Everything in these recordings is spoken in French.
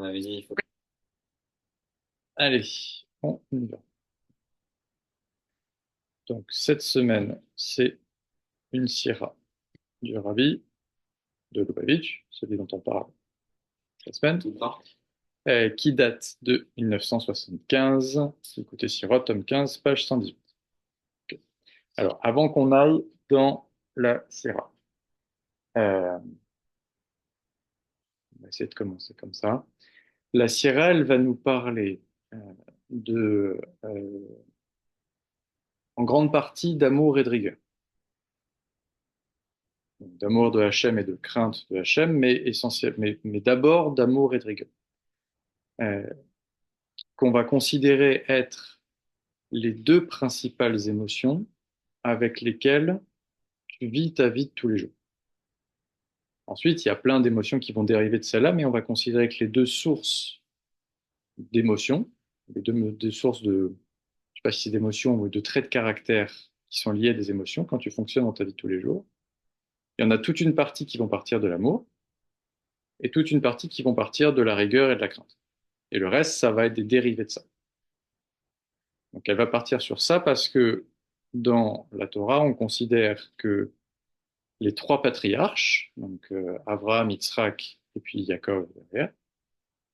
on avait dit, il faut. Allez, on y va. Donc, cette semaine, c'est une sira du Rabbi de Lubavitch, celui dont on parle la semaine, Tout le temps. qui date de 1975. Écoutez, Sirot, tome 15, page 118. Ok. Alors, avant qu'on aille dans la sira, on va essayer de commencer comme ça. La sira, elle va nous parler euh, de, en grande partie d'amour et de rigueur. Donc, d'amour de Hachem et de crainte de Hachem, mais d'abord d'amour et de rigueur, euh, qu'on va considérer être les deux principales émotions avec lesquelles tu vis ta vie de tous les jours. Ensuite, il y a plein d'émotions qui vont dériver de celle-là, mais on va considérer que les deux sources d'émotions, deux sources de, je sais pas si c'est d'émotions ou de traits de caractère qui sont liés à des émotions quand tu fonctionnes dans ta vie de tous les jours, il y en a toute une partie qui vont partir de l'amour et toute une partie qui vont partir de la rigueur et de la crainte. Et le reste, ça va être des dérivés de ça. Donc elle va partir sur ça parce que dans la Torah, on considère que les trois patriarches, donc Abraham, Yitzhak et puis Yaakov derrière,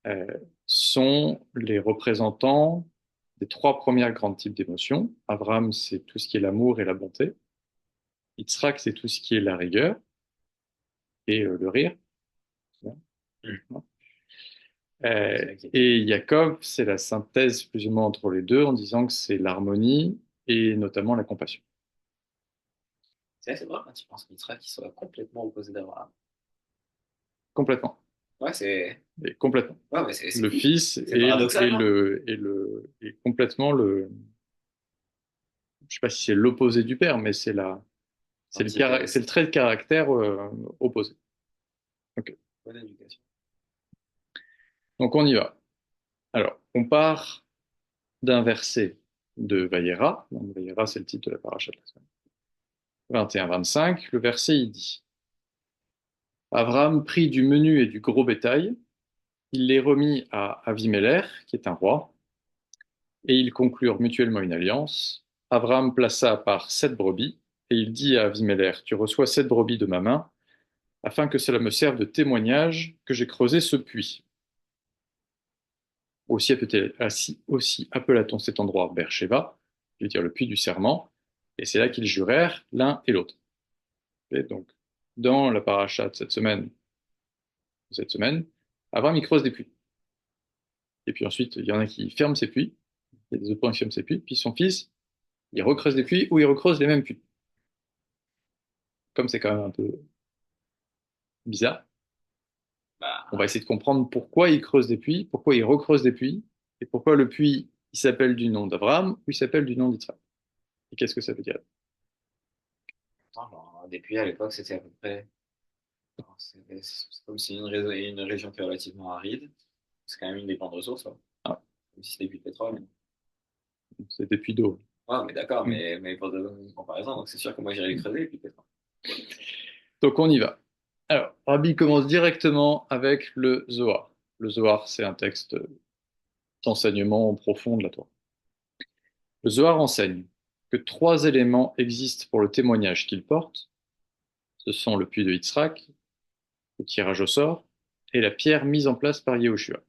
euh, sont les représentants des trois premiers grands types d'émotions. Abraham, c'est tout ce qui est l'amour et la bonté. Yitzhak, c'est tout ce qui est la rigueur et le rire. Hmm. Et Yaakov, c'est la synthèse plus ou moins entre les deux en disant que c'est l'harmonie et notamment la compassion. C'est vrai quand tu penses Mitra qui soit complètement opposé d'Abraham. Complètement. Ouais, c'est. Et complètement. Ouais, mais c'est Le fou. fils C'est paradoxal, non? est complètement je sais pas si c'est l'opposé du père, mais c'est le trait de caractère opposé. Ok. Bonne éducation. Donc on y va. Alors, on part d'un verset de Vayera. Donc, Vayera, c'est le titre de la paracha de la semaine. 21-25. Le verset, il dit: Abraham prit du menu et du gros bétail. Il les remit à Avimelech, qui est un roi, et ils conclurent mutuellement une alliance. Abraham plaça à part 7 brebis, et il dit à Avimelech: Tu reçois 7 brebis de ma main, afin que cela me serve de témoignage que j'ai creusé ce puits. Aussi appela-t-on cet endroit Beersheba, je veux dire le puits du serment, et c'est là qu'ils jurèrent l'un et l'autre. Et donc, dans la paracha de cette semaine, Abraham il creuse des puits. Et puis ensuite, il y en a qui ferment ces puits, il y a des autres qui ferment ces puits, puis son fils, il recreuse des puits ou il recreuse les mêmes puits. Comme c'est quand même un peu bizarre, on va Bah, essayer de comprendre pourquoi il creuse des puits, pourquoi il recreuse des puits, et pourquoi le puits, il s'appelle du nom d'Abraham ou il s'appelle du nom d'Israël. Et qu'est-ce que ça veut dire? attends, genre, depuis à l'époque, c'était à peu près. Alors, c'est comme si une région qui est relativement aride. C'est quand même une des grandes ressources, quoi. Ah, Comme si c'était du pétrole. c'est des puits d'eau. Ouais, mais d'accord, Hmm. mais pour donner une comparaison, donc c'est sûr que moi j'irais les creuser, et puis pétrole. Donc on y va. Alors, Rabbi commence directement avec le Zohar. Le Zohar, c'est un texte d'enseignement profond de la Torah. Le Zohar enseigne que 3 éléments existent pour le témoignage qu'il porte. Ce sont le puits de Yitzhak, le tirage au sort et la pierre mise en place par Yehoshua.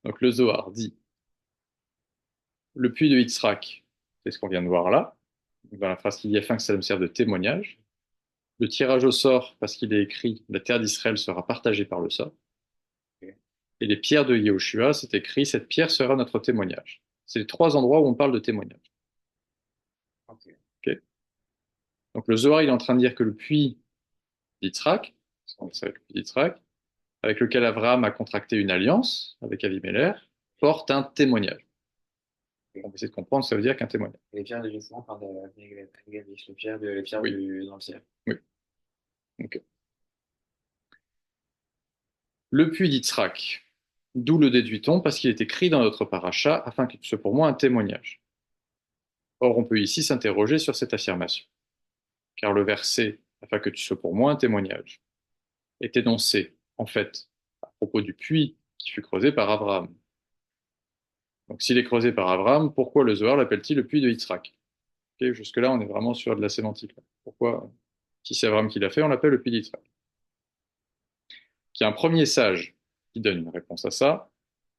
Donc le Zohar dit le puits de Yitzhak, c'est ce qu'on vient de voir là, dans la phrase qu'il dit afin que ça me serve de témoignage. Le tirage au sort, parce qu'il est écrit la terre d'Israël sera partagée par le sort. Ok, Et les pierres de Yehoshua, c'est écrit cette pierre sera notre témoignage. C'est les 3 endroits où on parle de témoignage. ok. Ok. Donc le Zohar, il est en train de dire que le puits d'Yitzhak, c'est le puits d'Yitzhak, avec lequel Abraham a contracté une alliance avec Avimelech, porte un témoignage. On va essayer de comprendre ce que ça veut dire qu'un témoignage. Et les pierres de justement par de les pierres Oui, dans le ciel. oui. Ok. Le puits d'Yitzhak, d'où le déduit-on? Parce qu'il est écrit dans notre paracha afin qu'il soit pour moi un témoignage. Or, on peut ici s'interroger sur cette affirmation, car le verset afin que tu sois pour moi un témoignage, est énoncé, en fait, à propos du puits qui fut creusé par Abraham. Donc, s'il est creusé par Abraham, pourquoi le Zohar l'appelle-t-il le puits de Yitzhak? Ok, jusque-là, on est vraiment sur de la sémantique, là. Pourquoi, si c'est Abraham qui l'a fait, on l'appelle le puits d'Yitzhak? Qu'il y a un premier sage qui donne une réponse à ça,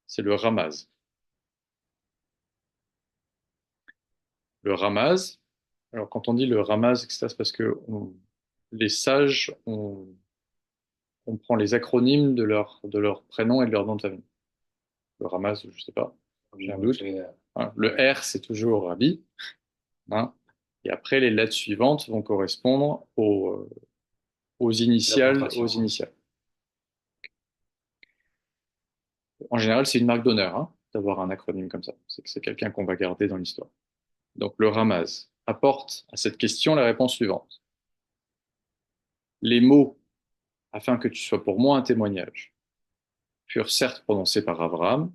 c'est le Ramaz. Le Ramaz, alors quand on dit le Ramaz, etc., c'est parce que les sages, on prend les acronymes de leur prénom et de leur nom de famille. Le Ramaz, je sais pas, j'ai un doute. Hein, le R, c'est toujours Rabbi. Hein, et après, les lettres suivantes vont correspondre aux initiales, aux initiales. En général, c'est une marque d'honneur, hein, d'avoir un acronyme comme ça. C'est que c'est quelqu'un qu'on va garder dans l'histoire. Donc, le Ramaz apporte à cette question la réponse suivante. Les mots, afin que tu sois pour moi un témoignage, furent certes prononcés par Abraham,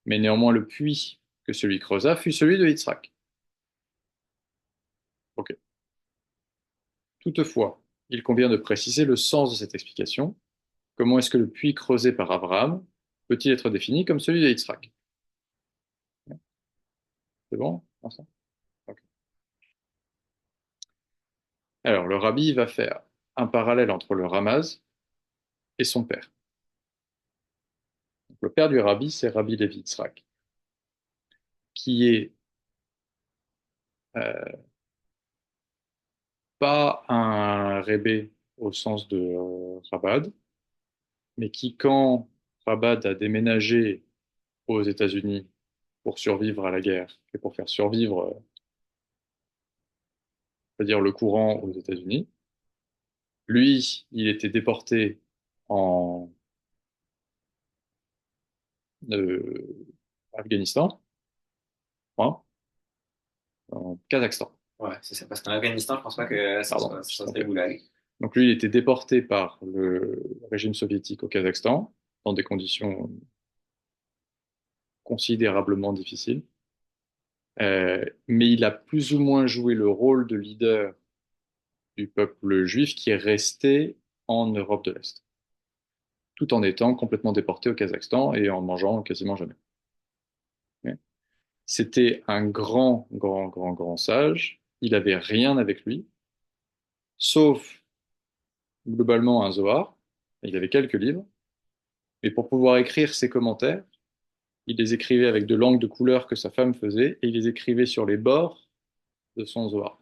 mais néanmoins le puits que celui creusa fut celui de Yitzhak. Ok. Toutefois, il convient de préciser le sens de cette explication. Comment est-ce que le puits creusé par Abraham peut-il être défini comme celui de Yitzhak? C'est bon? Ok. Alors, le rabbi va faire un parallèle entre le Ramaz et son père. Donc, le père du rabbi, c'est Rabbi Levi Yitzhak, qui est euh, pas un rébé au sens de Chabad, mais qui, quand Chabad a déménagé aux États-Unis pour survivre à la guerre et pour faire survivre, c'est-à-dire le courant aux États-Unis, lui, il était déporté en euh, Afghanistan, hein, en Kazakhstan. Ouais, c'est ça. Parce qu'en Afghanistan, je pense pas que Pardon, je ça suis soit très trompé. boulal. Donc lui, il était déporté par le régime soviétique au Kazakhstan dans des conditions considérablement difficiles. Mais il a plus ou moins joué le rôle de leader du peuple juif qui est resté en Europe de l'Est, tout en étant complètement déporté au Kazakhstan et en mangeant quasiment jamais. C'était un grand sage. Il avait rien avec lui, sauf globalement un Zohar. Il avait quelques livres, mais pour pouvoir écrire ses commentaires, il les écrivait avec de l'encre de couleur que sa femme faisait, et il les écrivait sur les bords de son Zohar.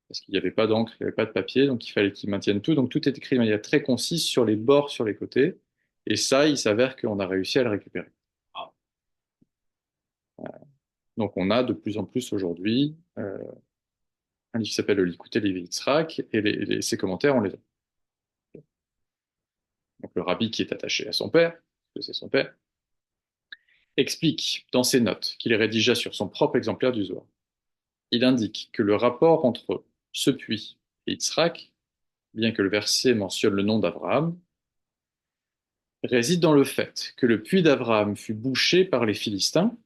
Parce qu'il n'y avait pas d'encre, il n'y avait pas de papier, donc il fallait qu'il maintienne tout. Donc tout est écrit de manière très concise sur les bords, sur les côtés. Et ça, il s'avère qu'on a réussi à le récupérer. Ah, Donc on a de plus en plus aujourd'hui un livre qui s'appelle Le Likutei Levi Yitzhak, et ses commentaires, on les a. Donc le rabbi qui est attaché à son père, parce que c'est son père, explique dans ses notes qu'il rédigea sur son propre exemplaire du Zohar. Il indique que le rapport entre ce puits et Yitzhak, bien que le verset mentionne le nom d'Abraham, réside dans le fait que le puits d'Abraham fut bouché par les Philistins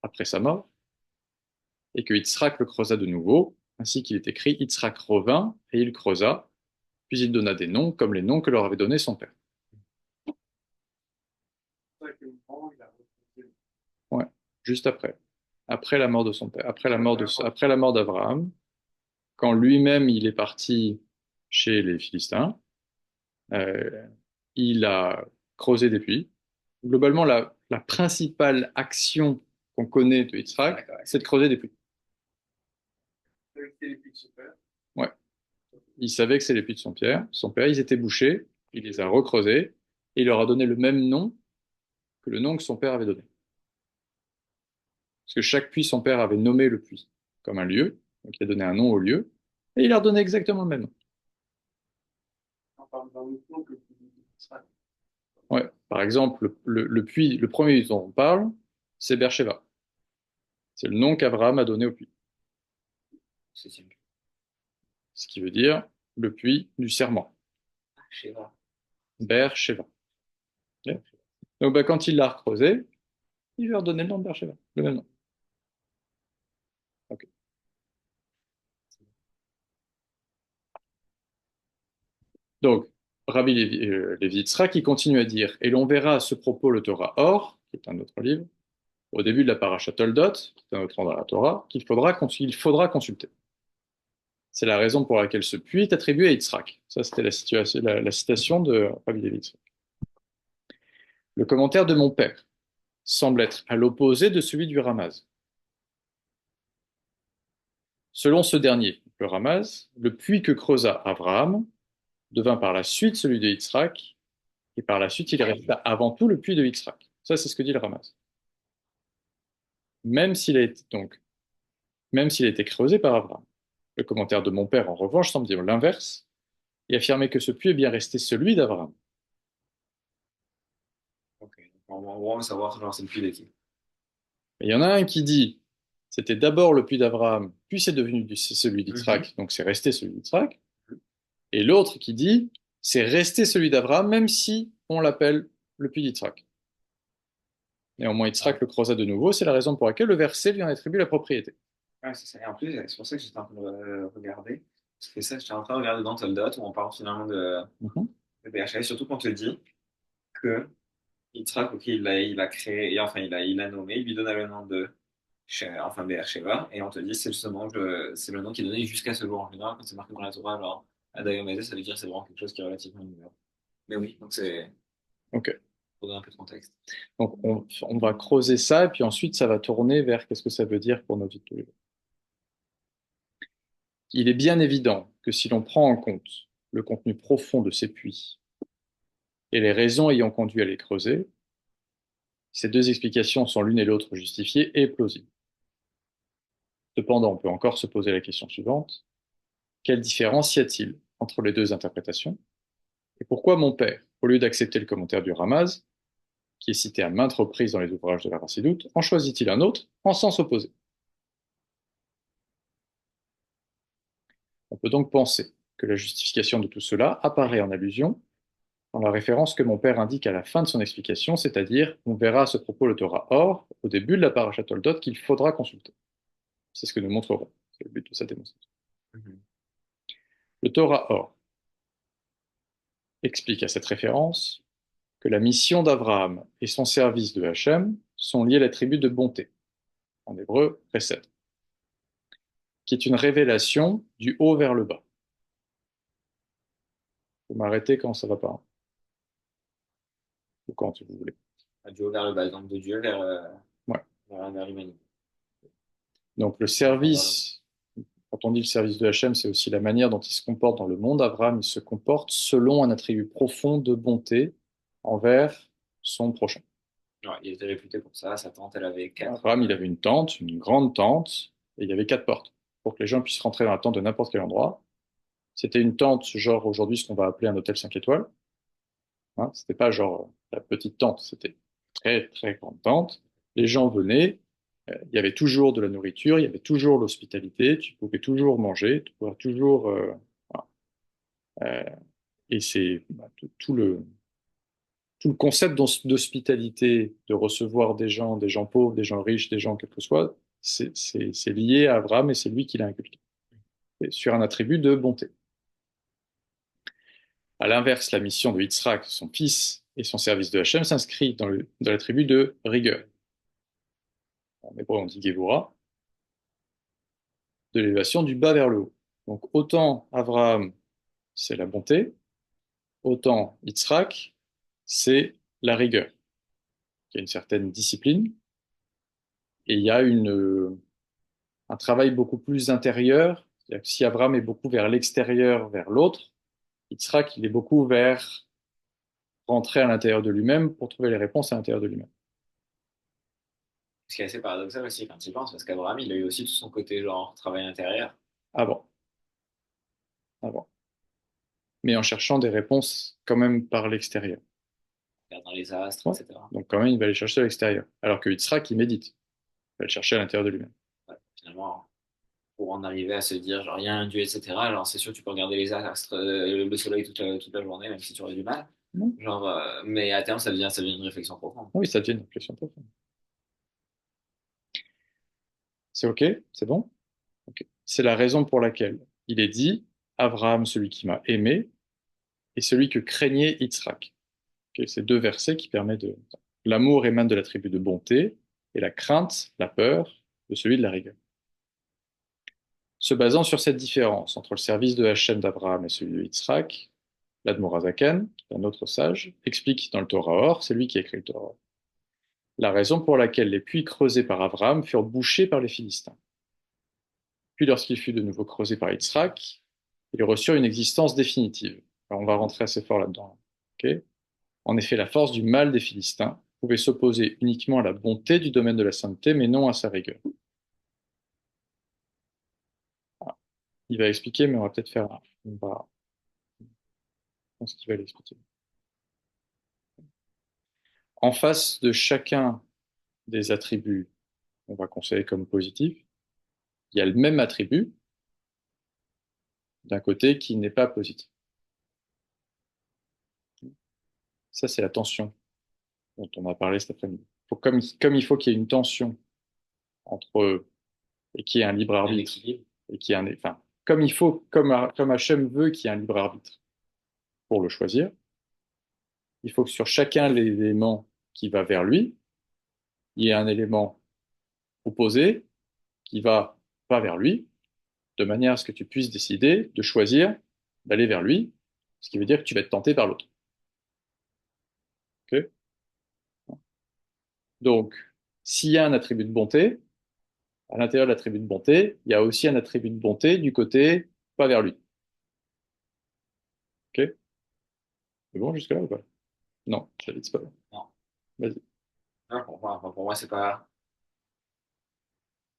après sa mort, et que Yitzhak le creusa de nouveau, ainsi qu'il est écrit Yitzhak revint et il creusa, puis il donna des noms comme les noms que leur avait donnés son père. Ouais, juste après. Après la mort de son père, après la mort d'Abraham, quand lui-même il est parti chez les Philistins, euh, il a creusé des puits. Globalement, la principale action qu'on connaît de Yitzhak, c'est de creuser des puits. Ouais. Il savait que c'est les puits de son père. Son père, ils étaient bouchés, il les a recreusés, et il leur a donné le même nom que le nom que son père avait donné. Parce que chaque puits, son père avait nommé le puits comme un lieu, donc il a donné un nom au lieu, et il leur donnait exactement le même nom. Ouais. Par exemple, le puits, le premier dont on parle, c'est Beersheba. C'est le nom qu'Abraham a donné au puits. c'est simple. Ce qui veut dire le puits du serment. Je sais pas. Beersheba. Ok. Donc bah, quand il l'a recreusé, il leur donnait le nom de Beersheba, le même nom. Ok. Donc, Rabbi Lévi Yitzhak, qui continue à dire, et l'on verra à ce propos le Torah Or, qui est un autre livre, au début de la paracha Toldot, qui est un autre endroit dans la Torah, qu'il faudra consulter. C'est la raison pour laquelle ce puits est attribué à Yitzhak. Ça, c'était la citation de Rabbi Lévi Yitzhak. Le commentaire de mon père semble être à l'opposé de celui du Ramaz. Selon ce dernier, le Ramaz, le puits que creusa Abraham devint par la suite celui de Yitzhak, et par la suite il resta avant tout le puits de Yitzhak. Ça, c'est ce que dit le Ramaz. Même s'il a été, donc, même s'il a été creusé par Abraham. Le commentaire de mon père, en revanche, semble dire l'inverse, et affirmer que ce puits est bien resté celui d'Abraham. Ok. Donc, en gros, on va savoir, genre, c'est le puits de qui. Il y en a un qui dit, c'était d'abord le puits d'Abraham, puis c'est devenu celui Mhm. d'Yitzhak, donc c'est resté celui d'Yitzhak. Et l'autre qui dit, c'est resté celui d'Abraham, même si on l'appelle le puits d'Yitzhak. Néanmoins, Ah, Yitzhak le creusa de nouveau, c'est la raison pour laquelle le verset lui en attribue la propriété. ouais, c'est ça. Et en plus, c'est pour ça que j'étais en train de regarder. Parce que ça, j'étais en train de regarder dans Toldot, où on parle finalement Mhm. de BHA, et surtout quand on te dit que Yitzhak, ok, il a créé, et enfin, il a nommé, il lui donna le nom de enfin Beersheba, et on te dit c'est le nom qui est donné jusqu'à ce jour. En général, quand c'est marqué dans la Torah, alors Adayomede, ça veut dire que c'est vraiment quelque chose qui est relativement nouveau. Mais oui, donc c'est Ok. pour donner un peu de contexte. Donc, on va creuser ça, et puis ensuite, ça va tourner vers qu'est-ce que ça veut dire pour notre vie de tous les jours. Il est bien évident que si l'on prend en compte le contenu profond de ces puits et les raisons ayant conduit à les creuser, ces deux explications sont l'une et l'autre justifiées et plausibles. Cependant, on peut encore se poser la question suivante. Quelle différence y a-t-il entre les deux interprétations? Et pourquoi mon père, au lieu d'accepter le commentaire du Ramaz, qui est cité à maintes reprises dans les ouvrages de la Chassidoute, en choisit-il un autre en sens opposé? On peut donc penser que la justification de tout cela apparaît en allusion dans la référence que mon père indique à la fin de son explication, c'est-à-dire, on verra à ce propos le Torah Or, au début de la parashat Toldot, qu'il faudra consulter. C'est ce que nous montrerons. C'est le but de cette démonstration. Mhm. Le Torah Or explique à cette référence que la mission d'Abraham et son service de Hachem sont liés à l'attribut de bonté, en hébreu, chesed, qui est une révélation du haut vers le bas. Vous m'arrêtez quand ça va pas, hein, ou quand vous voulez. Du haut vers le bas, donc de Dieu Ouais. vers l'humanité. Donc le Enfin, vers le monde. service, quand on dit le service de Hachem, c'est aussi la manière dont il se comporte dans le monde. Abraham, il se comporte selon un attribut profond de bonté envers son prochain. Ouais, il était réputé pour ça. Sa tante, elle avait quatre. Abraham, il avait une tente, une grande tente, et il y avait 4 portes pour que les gens puissent rentrer dans la tente de n'importe quel endroit. C'était une tente, genre aujourd'hui ce qu'on va appeler un hôtel 5 étoiles. Hein. C'était pas genre la petite tente, c'était très très grande tente. Les gens venaient, il y avait toujours de la nourriture, il y avait toujours l'hospitalité, tu pouvais toujours manger, tu pouvais toujours. Voilà. Et c'est tout le concept d'hospitalité, de recevoir des gens pauvres, des gens riches, des gens quel que soit, c'est lié à Abraham et c'est lui qui l'a inculqué. Et sur un attribut de bonté. À l'inverse, la mission de Yitzhak, son fils, et son service de Hachem s'inscrit dans l'attribut de rigueur. En hébreu, on dit Gevura, de l'élévation du bas vers le haut. Donc autant Abraham, c'est la bonté, autant Yitzhak, c'est la rigueur. Il y a une certaine discipline et il y a un travail beaucoup plus intérieur. C'est-à-dire que si Abraham est beaucoup vers l'extérieur, vers l'autre, Yitzhak, il est beaucoup vers rentrer à l'intérieur de lui-même pour trouver les réponses à l'intérieur de lui-même. Ce qui est assez paradoxal aussi quand il pense, parce qu'Abraham, il a eu aussi tout son côté, genre, travail intérieur. Avant, avant. Mais en cherchant des réponses quand même par l'extérieur. Regardant les astres, Ouais. etc. Donc quand même, il va aller chercher à l'extérieur. Alors que Yitzhak, il médite. Il va le chercher à l'intérieur de lui-même. Ouais, finalement, pour en arriver à se dire, genre, il y a un Dieu, etc. Alors, c'est sûr, tu peux regarder les astres, le soleil toute la journée, même si tu aurais du mal. Non. Genre, mais à terme, ça devient une réflexion profonde. Oui, ça devient une réflexion profonde. C'est OK? C'est bon? OK. C'est la raison pour laquelle il est dit, Abraham, celui qui m'a aimé, et celui que craignait Yitzhak. Ok, ces deux versets qui permettent de... L'amour émane de l'attribut de bonté, et la crainte, la peur, de celui de la rigueur. Se basant sur cette différence entre le service de Hachem d'Abraham et celui de Yitzhak, l'Admorazaken, qui est un autre sage, explique dans le Torah Or, c'est lui qui a écrit le Torah Or, la raison pour laquelle les puits creusés par Abraham furent bouchés par les Philistins. Puis lorsqu'il fut de nouveau creusé par Yitzhak, il reçut une existence définitive. Alors on va rentrer assez fort là-dedans. Ok. En effet, la force du mal des Philistins pouvait s'opposer uniquement à la bonté du domaine de la sainteté, mais non à sa rigueur. Ah, il va expliquer, mais on va peut-être faire je pense qu'il va l'expliquer. En face de chacun des attributs qu'on va considérer comme positifs, il y a le même attribut d'un côté qui n'est pas positif. Ça, c'est la tension dont on a parlé cet après-midi. Comme il faut qu'il y ait une tension entre eux et qu'il y ait un libre Un arbitre, équilibre. et qu'il y ait enfin, comme il faut, comme Hachem veut qu'il y ait un libre arbitre pour le choisir, il faut que sur chacun des éléments qui va vers lui, il y ait un élément opposé qui va pas vers lui, de manière à ce que tu puisses décider de choisir d'aller vers lui, ce qui veut dire que tu vas être tenté par l'autre. Okay. Donc, s'il y a un attribut de bonté, à l'intérieur de l'attribut de bonté, il y a aussi un attribut de bonté du côté pas vers lui. Ok? C'est bon jusque-là ou pas? Non, j'avais dit pas bon. Non. Vas-y. Non, pour moi, c'est pas.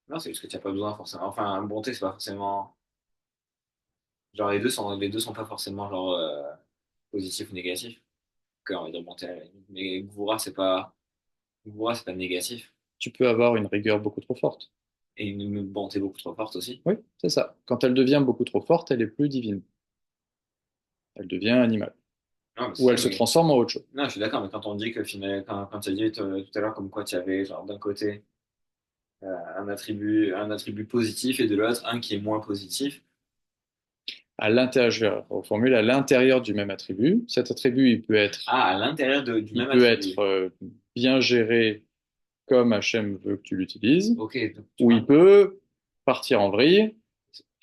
Non, c'est juste que tu n'as pas besoin forcément. Enfin, bonté, c'est pas forcément. Genre, les deux sont pas forcément genre positifs ou négatifs. Que, on va dire bonté à la limite. Mais Gvura, c'est pas négatif. Tu peux avoir une rigueur beaucoup trop forte. Et une bonté beaucoup trop forte aussi. Oui, c'est ça. Quand elle devient beaucoup trop forte, elle est plus divine. Elle devient animale. Non, mais c'est Ou elle ça, se mais. transforme en autre chose. Non, je suis d'accord, mais quand on dit que finalement, quand tu as dit tout à l'heure, comme quoi tu avais, genre, d'un côté, un attribut positif et de l'autre, un qui est moins positif. À l'intérieur, je vais reformuler, à l'intérieur du même attribut. Cet attribut, Ah, à l'intérieur du il même peut être attribut. bien géré comme Hachem veut que tu l'utilises, Ok, donc, ou il peut partir en vrille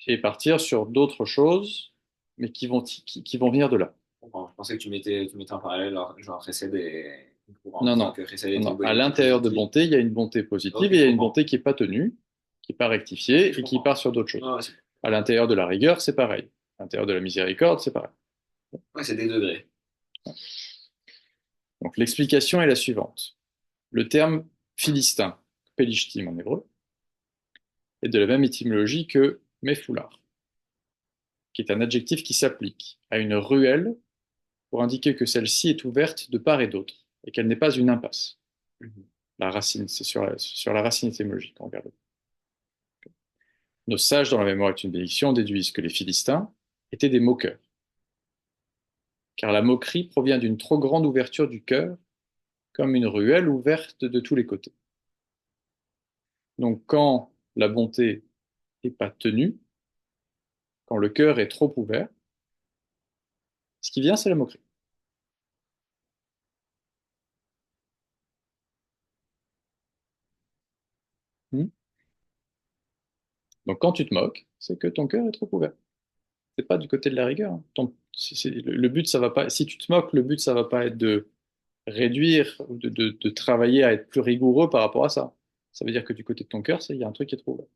et partir sur d'autres choses, mais qui vont venir de là. je pensais que tu mettais en parallèle, genre, Chesed et en Non, disant non, que Chesed non, était, non. À était l'intérieur de positif. bonté, il y a une bonté Ok, positive et il je y a une comprends. bonté qui n'est pas tenue, qui n'est pas Ok, rectifiée je et qui comprends. part sur d'autres Ouais, choses. ouais, À l'intérieur de la rigueur, c'est pareil. À l'intérieur de la miséricorde, c'est pareil. ouais, c'est des degrés. Donc l'explication est la suivante. Le terme philistin, Pelishtim en hébreu, est de la même étymologie que mefoular, qui est un adjectif qui s'applique à une ruelle pour indiquer que celle-ci est ouverte de part et d'autre et qu'elle n'est pas une impasse. Mhm. La racine, c'est sur la racine étymologique qu'on regarde. Nos sages, dans la mémoire est une bénédiction, déduisent que les Philistins étaient des moqueurs, car la moquerie provient d'une trop grande ouverture du cœur, comme une ruelle ouverte de tous les côtés. Donc quand la bonté n'est pas tenue, quand le cœur est trop ouvert, ce qui vient, c'est la moquerie. Hmm. Donc quand tu te moques, c'est que ton cœur est trop ouvert. C'est pas du côté de la rigueur, hein. Le but, ça va pas. Si tu te moques, le but, ça va pas être de réduire ou de travailler à être plus rigoureux par rapport à ça. Ça veut dire que du côté de ton cœur, il y a un truc qui est trop ouvert.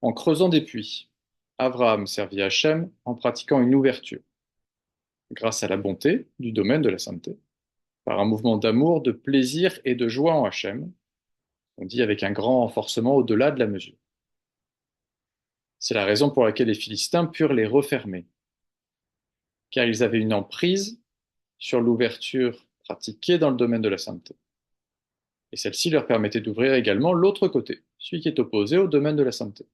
En creusant des puits, Abraham servit Hachem en pratiquant une ouverture, grâce à la bonté du domaine de la sainteté, par un mouvement d'amour, de plaisir et de joie en Hachem, on dit avec un grand renforcement au-delà de la mesure. C'est la raison pour laquelle les Philistins purent les refermer, car ils avaient une emprise sur l'ouverture pratiquée dans le domaine de la sainteté. Et celle-ci leur permettait d'ouvrir également l'autre côté, celui qui est opposé au domaine de la sainteté.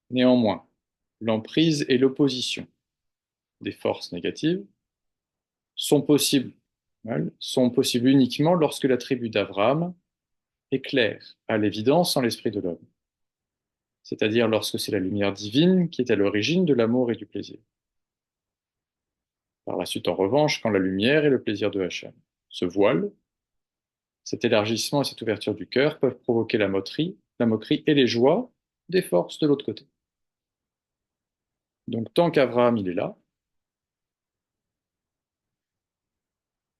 Néanmoins, l'emprise et l'opposition des forces négatives sont possibles, sont possibles uniquement lorsque l'attribut d'Abraham est clair, à l'évidence, en l'esprit de l'homme. c'est-à-dire lorsque c'est la lumière divine qui est à l'origine de l'amour et du plaisir. Par la suite, en revanche, quand la lumière et le plaisir de Hachem se voilent, cet élargissement et cette ouverture du cœur peuvent provoquer la moquerie et les joies des forces de l'autre côté. Donc tant qu'Abraham il est là,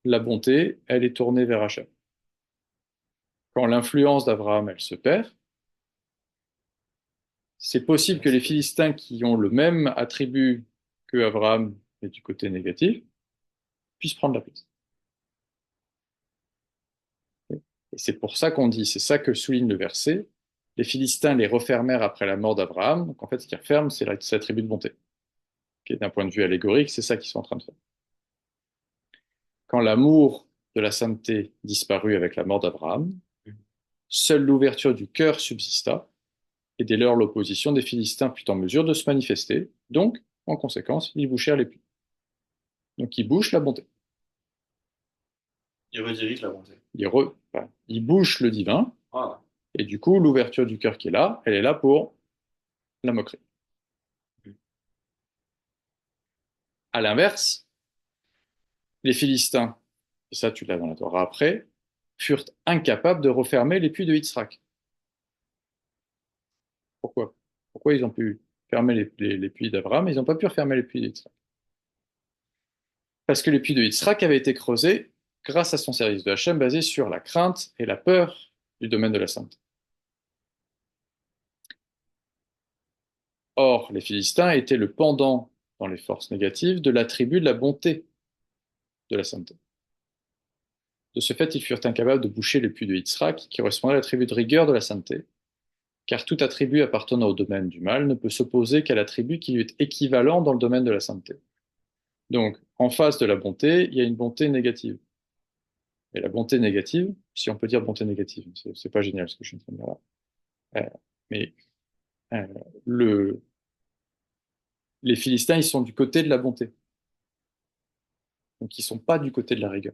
la bonté, elle est tournée vers Hachem. Quand l'influence d'Abraham, elle se perd, c'est possible que les Philistins qui ont le même attribut que Abraham, mais du côté négatif, puissent prendre la place. Et c'est pour ça qu'on dit, c'est ça que souligne le verset, les Philistins les refermèrent après la mort d'Abraham, donc en fait ce qu'ils referment, c'est l'attribut de bonté, qui est d'un point de vue allégorique, c'est ça qu'ils sont en train de faire. Quand l'amour de la sainteté disparut avec la mort d'Abraham, seule l'ouverture du cœur subsista, et dès lors l'opposition des Philistins fut en mesure de se manifester, donc, en conséquence, ils bouchèrent les puits. Donc ils bouchent la bonté. Il redirige la bonté. Ils bouchent le divin, Voilà. et du coup, l'ouverture du cœur qui est là, elle est là pour la moquerie. À l'inverse, les Philistins, et ça tu l'as dans la Torah après, furent incapables de refermer les puits de Yitzhak. Pourquoi? Pourquoi ils ont pu fermer les puits d'Abraham, mais ils n'ont pas pu refermer les puits de Yitzhak? Parce que les puits de Yitzhak avaient été creusés grâce à son service de Hachem basé sur la crainte et la peur du domaine de la sainteté. Or, les Philistins étaient le pendant dans les forces négatives de l'attribut de la bonté de la sainteté. De ce fait, ils furent incapables de boucher le puits de Yitzhak, qui correspondait à l'attribut de rigueur de la sainteté, car tout attribut appartenant au domaine du mal ne peut s'opposer qu'à l'attribut qui lui est équivalent dans le domaine de la sainteté. Donc, en face de la bonté, il y a une bonté négative. Et la bonté négative, si on peut dire bonté négative, c'est pas génial ce que je suis en train de dire là. Mais euh, le, les Philistins, ils sont du côté de la bonté. Donc, ils sont pas du côté de la rigueur.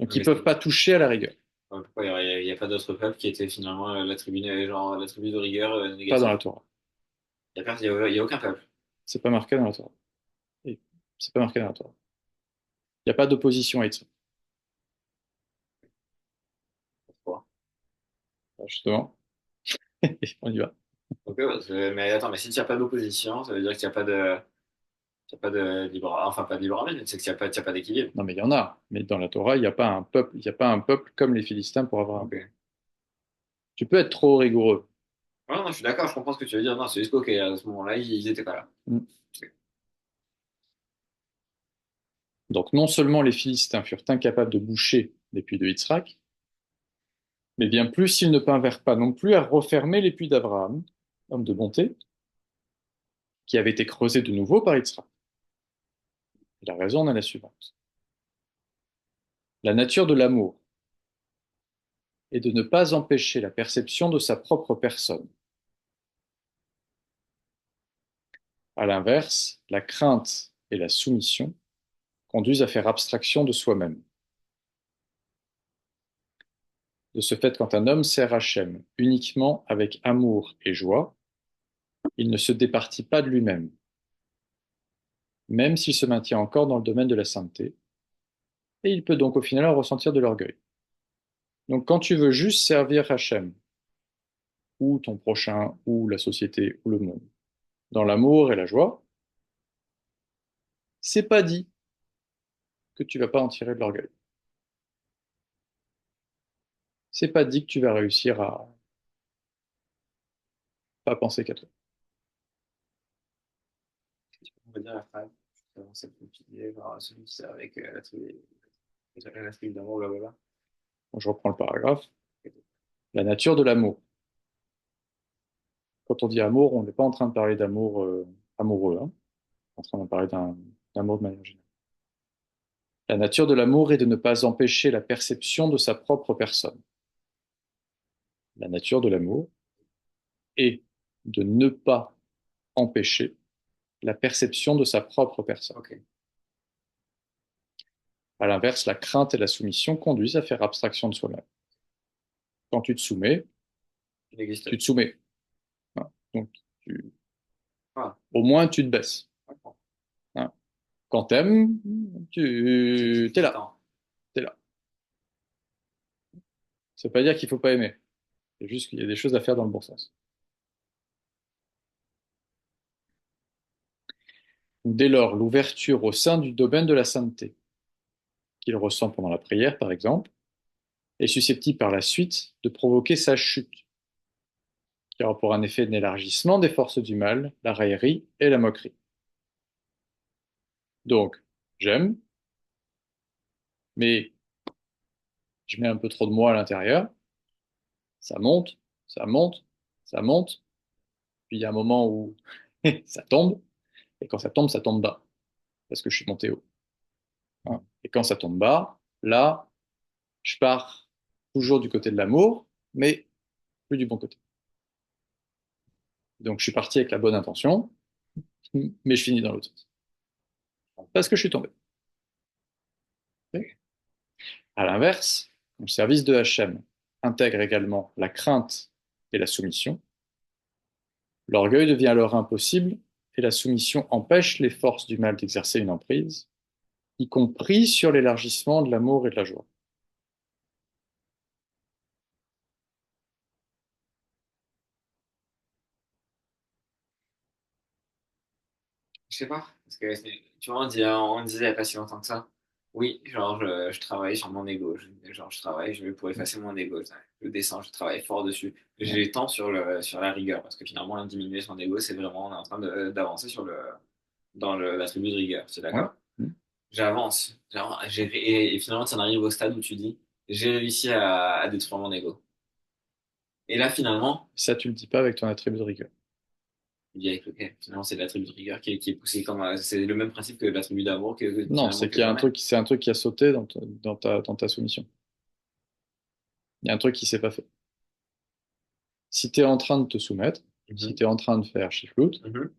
Donc, ils Mais peuvent pas toucher à la rigueur. pourquoi il y a pas d'autres peuples qui étaient finalement l'attribut de rigueur Pas dans négatif? la Torah. Il y a aucun peuple. C'est pas marqué dans la Torah. Et c'est pas marqué dans la Torah. Il n'y a pas d'opposition à Yitzhak. Pourquoi? Justement, on y va. Ok, mais attends, mais si il n'y a pas d'opposition, ça veut dire qu'il n'y a pas de libre, enfin pas de libre arbitre, c'est qu'il y a pas d'équilibre. Non, mais il y en a. Mais dans la Torah, il n'y a pas un peuple, il y a pas un peuple comme les Philistins pour Abraham. Ok. Tu peux être trop rigoureux. Ouais, non, je suis d'accord, je comprends ce que tu veux dire. Non, c'est juste qu'ok, à ce moment-là, ils étaient pas là. Mm. Donc, non seulement les Philistins furent incapables de boucher les puits de Yitzhak, mais bien plus, ils ne parvinrent pas non plus à refermer les puits d'Abraham, homme de bonté, qui avaient été creusés de nouveau par Yitzhak. Et la raison en est la suivante. La nature de l'amour est de ne pas empêcher la perception de sa propre personne. À l'inverse, la crainte et la soumission conduisent à faire abstraction de soi-même. De ce fait, quand un homme sert Hachem uniquement avec amour et joie, il ne se départit pas de lui-même, même s'il se maintient encore dans le domaine de la sainteté, et il peut donc au final en ressentir de l'orgueil. Donc quand tu veux juste servir Hachem, ou ton prochain, ou la société, ou le monde, dans l'amour et la joie, c'est pas dit que tu vas pas en tirer de l'orgueil. C'est pas dit que tu vas réussir à pas penser qu'à toi. On va dire la phrase. C'est compliqué, genre, celui qui sert avec l'attribut d'amour, blablabla. Bon, je reprends le paragraphe. La nature de l'amour. Quand on dit amour, on n'est pas en train de parler d'amour amoureux, hein. On est en train de parler d'un amour de manière générale. La nature de l'amour est de ne pas empêcher la perception de sa propre personne. La nature de l'amour est de ne pas empêcher la perception de sa propre personne. Ok. À l'inverse, la crainte et la soumission conduisent à faire abstraction de soi-même. Quand tu te soumets, Il n'existe tu pas. te soumets. Voilà. Donc, tu- Ah, au moins, tu te baisses. d'accord. Hein. Quand t'aimes, t'es là. T'attends. T'es là. Ça veut pas dire qu'il faut pas aimer. C'est juste qu'il y a des choses à faire dans le bon sens. Dès lors, l'ouverture au sein du domaine de la sainteté, qu'il ressent pendant la prière, par exemple, est susceptible par la suite de provoquer sa chute, qui aura pour un effet un élargissement des forces du mal, la raillerie et la moquerie. Donc, j'aime, mais je mets un peu trop de moi à l'intérieur, ça monte, ça monte, ça monte, puis il y a un moment où ça tombe, et quand ça tombe bas, parce que je suis monté haut. Hein. Et quand ça tombe bas, là, je pars toujours du côté de l'amour, mais plus du bon côté. Donc je suis parti avec la bonne intention, mais je finis dans l'autre sens. Parce que je suis tombé. À l'inverse, le service de Hachem intègre également la crainte et la soumission. L'orgueil devient alors impossible et la soumission empêche les forces du mal d'exercer une emprise, y compris sur l'élargissement de l'amour et de la joie. Je sais pas. Parce que, tu vois, on disait il y a pas si longtemps que ça. Oui, genre, je travaille sur mon ego. Genre, je travaille, je vais pour effacer mon ego. Je descends, je travaille fort dessus. J'ai temps sur la rigueur. Parce que finalement, diminuer son ego, c'est vraiment, on est en train d'avancer la tribu de rigueur. C'est Ouais. d'accord? J'avance. Et finalement, tu en arrives au stade où tu dis, j'ai réussi à détruire mon ego. Et là, finalement, Ça, tu le dis pas avec ton attribut de rigueur. tu dis avec lequel? Finalement, c'est la tribu de rigueur qui est poussée comme, c'est le même principe que la tribu d'amour Non, finalement c'est que qu'il y a un toi-même. truc, c'est un truc qui a sauté dans ta soumission. Il y a un truc qui s'est pas fait. Si tu es en train de te soumettre, si Mhm. tu es en train de faire shiflout, Mhm.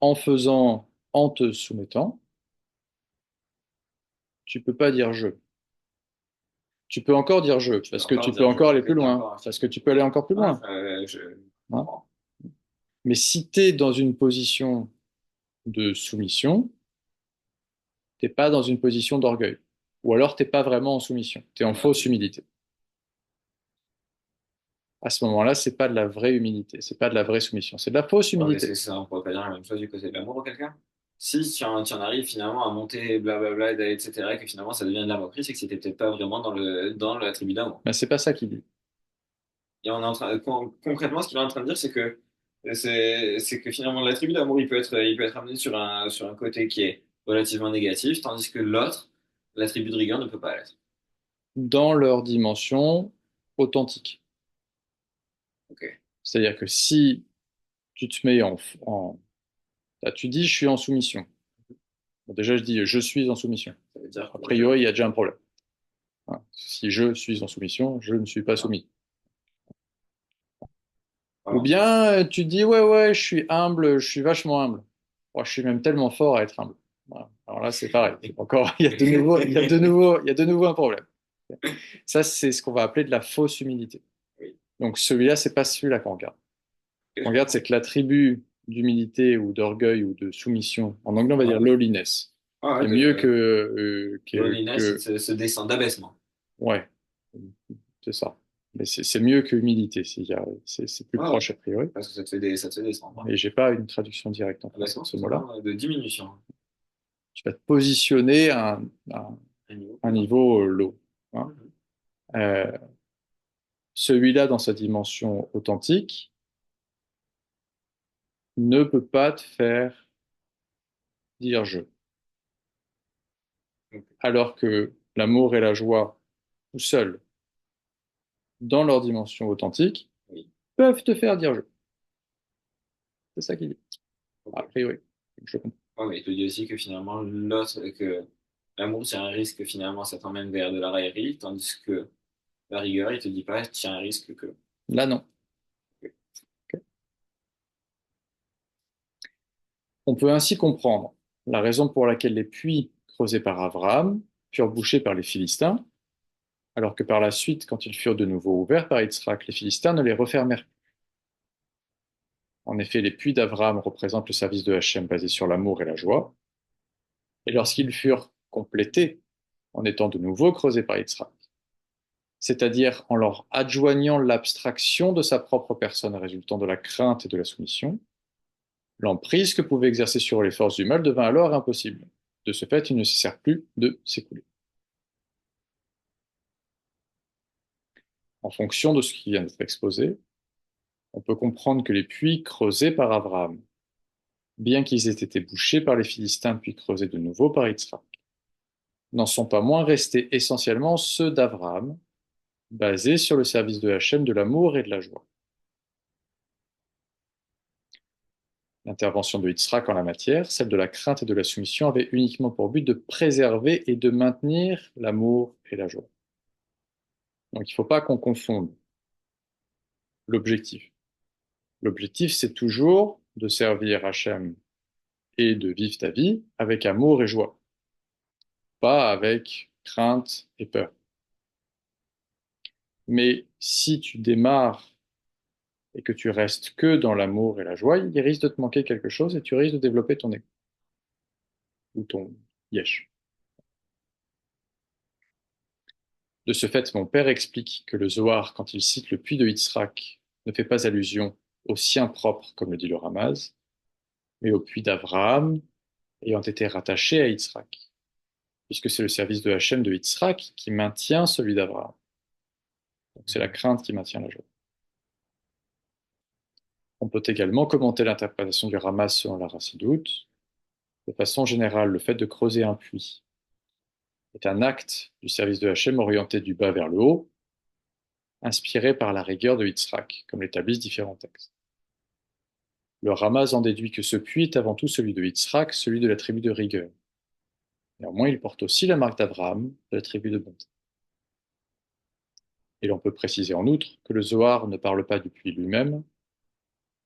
en te soumettant, tu peux pas dire je. Tu peux encore dire je, Tu peux parce que encore tu peux dire encore je. aller Ok, plus loin, d'accord. parce que tu peux aller encore plus Ah, loin. je Hein. comprends. Mais si tu es dans une position de soumission, t'es pas dans une position d'orgueil. Ou alors t'es pas vraiment en soumission, tu es en Ouais. fausse humilité. À ce moment-là, c'est pas de la vraie humilité, c'est pas de la vraie soumission, c'est de la fausse Ouais, mais c'est humilité. ça, on pourrait pas dire la même chose du côté de l'amour ou quelqu'un? Si tu en arrives finalement à monter, blablabla, etc., et que finalement ça devient de la moquerie, c'est que c'était peut-être pas vraiment dans la tribu d'amour. Mais c'est pas ça qu'il dit. Et on est concrètement, ce qu'il est en train de dire, c'est que finalement, la tribu d'amour, il peut être amené sur un côté qui est relativement négatif, tandis que l'autre, la tribu de rigueur, ne peut pas l'être. Dans leur dimension authentique. Ok. C'est-à-dire que si tu te mets là, tu dis je suis en soumission. Bon, déjà, je dis je suis en soumission. Ça veut dire A que je. priori, il y a déjà un problème. Hein. Si je suis en soumission, je ne suis pas Non, soumis. Ou pardon. bien tu dis ouais, ouais, je suis humble, je suis vachement humble. Moi, je suis même tellement fort à être humble. Voilà. Alors là, c'est pareil. Encore, il y a de nouveau un problème. Ça, c'est ce qu'on va appeler de la fausse humilité. Oui, Donc celui-là, c'est pas celui-là qu'on regarde. ok, On je regarde, comprends. c'est que l'attribut d'humilité ou d'orgueil ou de soumission, en anglais, on va dire Ouais. lowliness, Ah qui ouais, est mieux que, loneliness, c'est descend d'abaissement. ouais, c'est ça. Mais c'est mieux que humilité, c'est plus Ouais, ouais. proche a priori. Parce que ça te fait descendre. Mais j'ai pas une traduction directe en français de Abaissement, ce c'est mot-là. simplement de diminution. Tu vas te positionner à Un niveau un plus bas. niveau low. Hein. Mhm. Euh, celui-là, dans sa dimension authentique, ne peut pas te faire dire je. Ok. Alors que l'amour et la joie, tout seuls, dans leur dimension authentique, Oui. peuvent te faire dire je. C'est ça qu'il dit. A Ok. priori. Je comprends. Ouais, mais il te dit aussi que finalement, que l'amour, c'est un risque que finalement, ça t'emmène vers de la raillerie, tandis que la rigueur, il te dit pas, tiens un risque que. Là, non. Ok. On peut ainsi comprendre la raison pour laquelle les puits creusés par Abraham furent bouchés par les Philistins alors que par la suite, quand ils furent de nouveau ouverts par Yitzhak, les Philistins ne les refermèrent plus. En effet, les puits d'Abraham représentent le service de Hachem basé sur l'amour et la joie, et lorsqu'ils furent complétés en étant de nouveau creusés par Yitzhak, c'est-à-dire en leur adjoignant l'abstraction de sa propre personne résultant de la crainte et de la soumission, l'emprise que pouvaient exercer sur eux les forces du mal devint alors impossible. De ce fait, il ne cessèrent plus de s'écouler. En fonction de ce qui vient d'être exposé, on peut comprendre que les puits creusés par Abraham, bien qu'ils aient été bouchés par les Philistins puis creusés de nouveau par Yitzhak, n'en sont pas moins restés essentiellement ceux d'Abraham, basés sur le service de Hachem de l'amour et de la joie. L'intervention de Yitzhak en la matière, celle de la crainte et de la soumission, avait uniquement pour but de préserver et de maintenir l'amour et la joie. Donc il ne faut pas qu'on confonde l'objectif. L'objectif, c'est toujours de servir Hachem et de vivre ta vie avec amour et joie, pas avec crainte et peur. Mais si tu démarres et que tu restes que dans l'amour et la joie, il risque de te manquer quelque chose et tu risques de développer ton ego ou ton yesh. De ce fait, mon père explique que le Zohar, quand il cite le puits de Yitzhak, ne fait pas allusion au sien propre, comme le dit le Ramaz, mais au puits d'Abraham ayant été rattaché à Yitzhak, puisque c'est le service de Hachem de Yitzhak qui maintient celui d'Abraham. Donc c'est la crainte qui maintient la joie. On peut également commenter l'interprétation du Ramaz selon la Chassidoute. De façon générale, le fait de creuser un puits est un acte du service de Hachem orienté du bas vers le haut, inspiré par la rigueur de Yitzhak, comme l'établissent différents textes. Le Ramaz en déduit que ce puits est avant tout celui de Yitzhak, celui de la tribu de rigueur. Néanmoins, il porte aussi la marque d'Abraham, de la tribu de bonté. Et l'on peut préciser en outre que le Zohar ne parle pas du puits lui-même,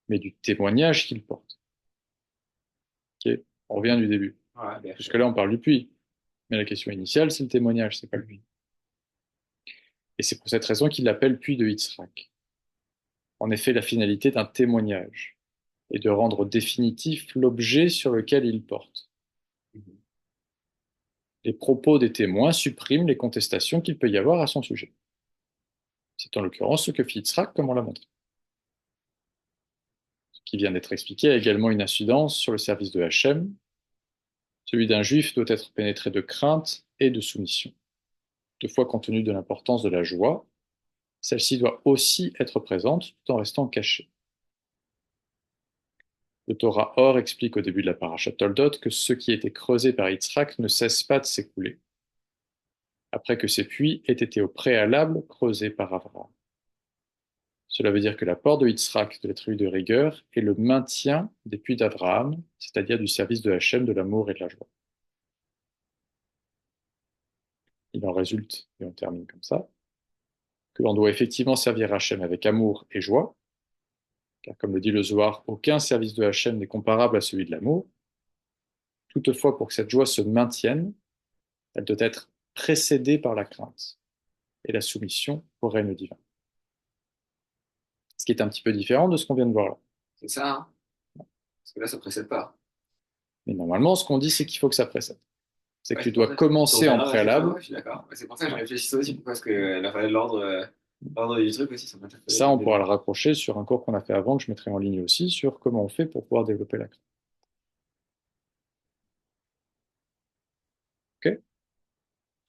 mais du témoignage qu'il porte. Ok, on revient du début. Ouais, bien Jusque sûr. là, on parle du puits. Mais la question initiale, c'est le témoignage, c'est pas le puits. Et c'est pour cette raison qu'il l'appelle puits de Yitzhak. En effet, la finalité d'un témoignage est de rendre définitif l'objet sur lequel il porte. Mhm. Les propos des témoins suppriment les contestations qu'il peut y avoir à son sujet. C'est en l'occurrence ce que fit Yitzhak, comme on l'a montré. Ce qui vient d'être expliqué a également une incidence sur le service de Hachem. Celui d'un juif doit être pénétré de crainte et de soumission. Toutefois, compte tenu de l'importance de la joie, celle-ci doit aussi être présente tout en restant cachée. Le Torah Or explique au début de la parasha Toldot que ce qui était creusé par Yitzhak ne cesse pas de s'écouler, après que ces puits aient été au préalable creusés par Abraham. Cela veut dire que l'apport de Yitzhak de la tribu de rigueur est le maintien des puits d'Abraham, c'est-à-dire du service de Hachem, de l'amour et de la joie. Il en résulte, et on termine comme ça, que l'on doit effectivement servir Hachem avec amour et joie, car comme le dit le Zohar, aucun service de Hachem n'est comparable à celui de l'amour. Toutefois, pour que cette joie se maintienne, elle doit être précédée par la crainte et la soumission au règne divin. Ce qui est un petit peu différent de ce qu'on vient de voir là. C'est ça, hein? Parce que là, ça précède pas. Mais normalement, ce qu'on dit, c'est qu'il faut que ça précède. C'est que Ouais, tu c'est pour dois ça. commencer en préalable. Ouais, je suis d'accord. Ouais, c'est pour ça que je réfléchissais aussi, parce que l'ordre du truc aussi, ça m'interpellait Ça, depuis on le pourra début. le raccrocher sur un cours qu'on a fait avant, que je mettrai en ligne aussi, sur comment on fait pour pouvoir développer la crainte. Ok.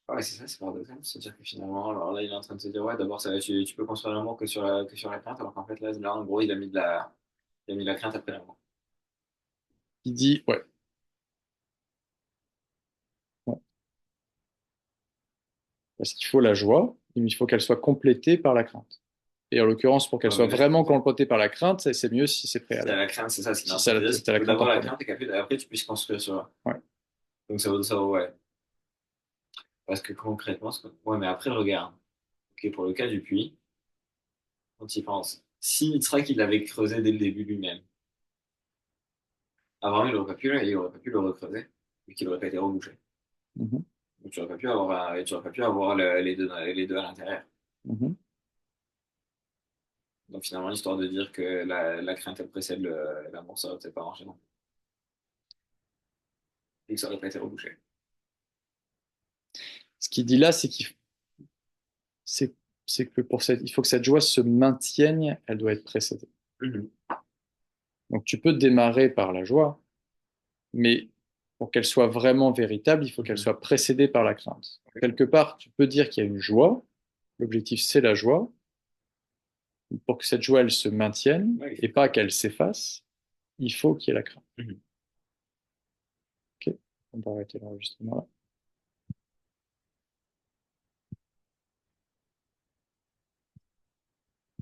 Ouais, c'est ça, c'est paradoxal. C'est-à-dire que finalement, alors là, il est en train de se dire, ouais, d'abord, tu peux construire l'amour que sur la crainte, alors qu'en fait, là, en gros, il a mis la crainte après l'amour. Il dit, ouais, ouais, parce qu'il faut la joie, mais il faut qu'elle soit complétée par la crainte. Et en l'occurrence, pour qu'elle Ouais, soit mais là, vraiment complétée par la crainte, c'est mieux si c'est c'est préalable. la crainte, c'est ça, ce qu'il est Si en train de dire, c'est t'as qu'il la faut crainte en d'abord la premier. crainte et qu'après, tu puisses construire sur elle. Ouais. Donc, ça vaut, ouais. Parce que concrètement, ouais, mais après, regarde. Ok, pour le cas du puits, quand il pense, si Yitzhak, il l'avait creusé dès le début lui-même, avant, il aurait pas pu le recreuser, vu qu'il aurait pas été rebouché. Mhm. Donc, tu aurais pas pu avoir les deux à l'intérieur. Mhm. Donc finalement, l'histoire de dire que la crainte elle précède l'amour, ça aurait peut-être pas marché non. Et que ça aurait pas été rebouché. Ce qu'il dit là, c'est, c'est que il faut que cette joie se maintienne, elle doit être précédée. Mhm. Donc tu peux démarrer par la joie, mais pour qu'elle soit vraiment véritable, il faut qu'elle Mhm. soit précédée par la crainte. Quelque part, tu peux dire qu'il y a une joie, l'objectif c'est la joie, pour que cette joie elle se maintienne Ouais, et pas qu'elle s'efface, il faut qu'il y ait la crainte. mhm. Ok, on va arrêter l'enregistrement là.